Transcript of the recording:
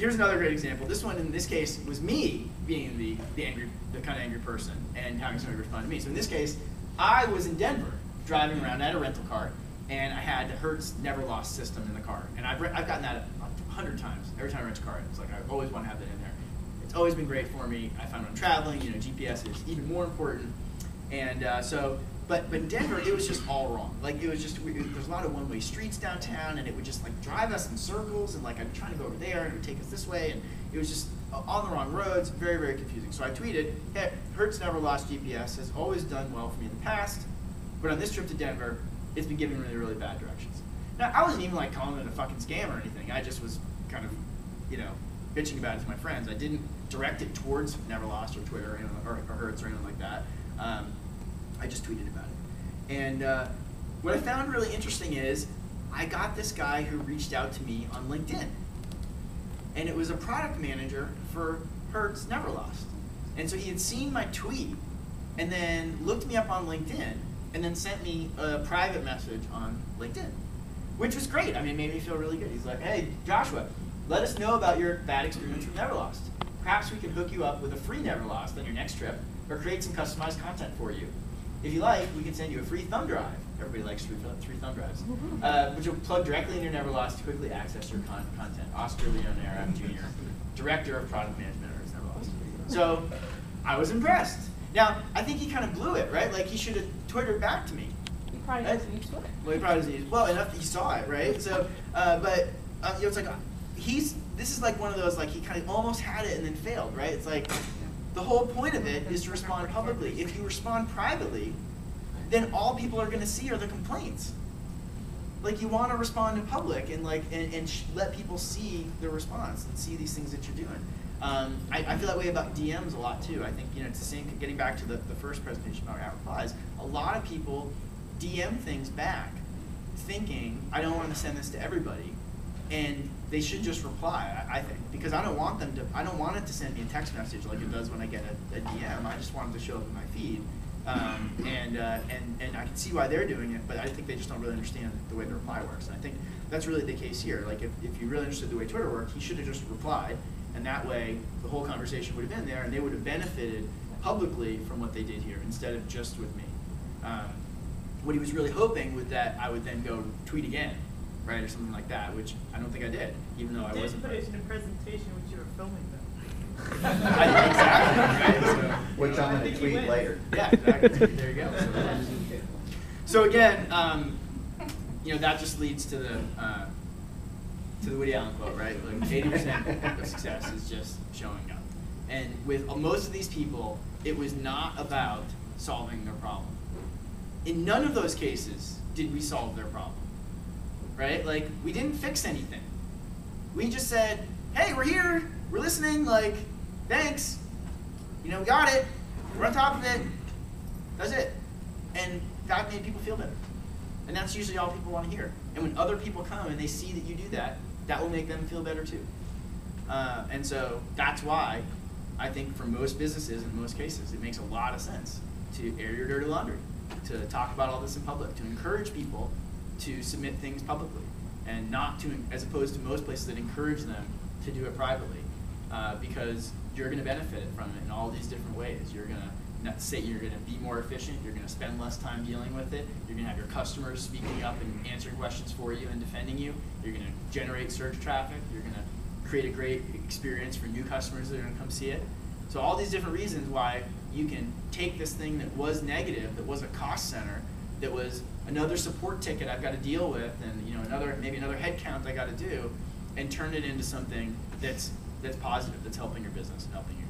here's another great example. This one, in this case, was me being the kind of angry person and having somebody respond to me. So in this case, I was in Denver driving around. I had a rental car, and I had the Hertz Never Lost system in the car. And I've gotten that 100 times. Every time I rent a car, it's like I always want to have that in there. It's always been great for me. I find when I'm traveling, GPS is even more important. And but in Denver, it was just all wrong. Like, it was just, there's a lot of one-way streets downtown, and it would just like drive us in circles, and like I'd be trying to go over there, and it would take us this way, and it was just on the wrong roads, very, very confusing. So I tweeted, hey, Hertz Never Lost GPS has always done well for me in the past, but on this trip to Denver, it's been giving really, really bad directions. Now, I wasn't even like calling it a fucking scam or anything. I just was kind of, bitching about it to my friends. I didn't direct it towards Never Lost or Twitter or Hertz or anything like that. I just tweeted about it. And what I found really interesting is I got this guy who reached out to me on LinkedIn. And it was a product manager for Hertz Never Lost. And so he had seen my tweet and then looked me up on LinkedIn and then sent me a private message on LinkedIn, which was great. I mean, it made me feel really good. He's like, hey, Joshua, let us know about your bad experience with Never Lost. Perhaps we can hook you up with a free Never Lost on your next trip or create some customized content for you. If you like, we can send you a free thumb drive. Everybody likes free thumb drives, which will plug directly into your Never Lost to quickly access your content. Oscar Leonera Jr., Director of Product Management at Never Lost. So I was impressed. Now, I think he kind of blew it, right? Like, he should have Twittered back to me. He probably doesn't use Twitter. Well, he probably doesn't use, well, enough that he saw it, right? So, it's like, this is like one of those, like, he kind of almost had it and then failed, right? It's like, the whole point of it is to respond publicly. If you respond privately, then all people are going to see are the complaints. Like, you want to respond in public and let people see the response and see these things that you're doing. I feel that way about DMs a lot too. I think it's the same. Getting back to the first presentation about our replies, a lot of people DM things back, thinking I don't want to send this to everybody, and they should just reply. I think, because I don't want them to. I don't want it to send me a text message like it does when I get a DM. I just want it to show up in my feed, and I can see why they're doing it, but I think they just don't really understand the way the reply works. And I think that's really the case here. Like, if you really understood the way Twitter worked, he should have just replied, and that way the whole conversation would have been there, and they would have benefited publicly from what they did here instead of just with me. What he was really hoping was that I would then go tweet again, right, or something like that, which I don't think I did, even though I wasn't. You didn't put it in a presentation which you were filming them. Exactly, right? So, which I'm going to tweet later. Yeah, exactly. There you go. So again, that just leads to the Woody Allen quote, right? Like 80% of success is just showing up. And with most of these people, it was not about solving their problem. In none of those cases did we solve their problem, right? Like, we didn't fix anything. We just said, hey, we're here, we're listening, like, thanks, we got it, we're on top of it, that's it. And that made people feel better. And that's usually all people want to hear. And when other people come and they see that you do that, that will make them feel better too. And so that's why I think for most businesses, in most cases, it makes a lot of sense to air your dirty laundry, to talk about all this in public, to encourage people to submit things publicly, and not to, as opposed to most places that encourage them to do it privately, because you're going to benefit from it in all these different ways. You're going to be more efficient. You're going to spend less time dealing with it. You're going to have your customers speaking up and answering questions for you and defending you. You're going to generate search traffic. You're going to create a great experience for new customers that are going to come see it. So all these different reasons why you can take this thing that was negative, that was a cost center, that was another support ticket I've got to deal with, and maybe another head count I got to do, and turn it into something that's positive, that's helping your business and helping you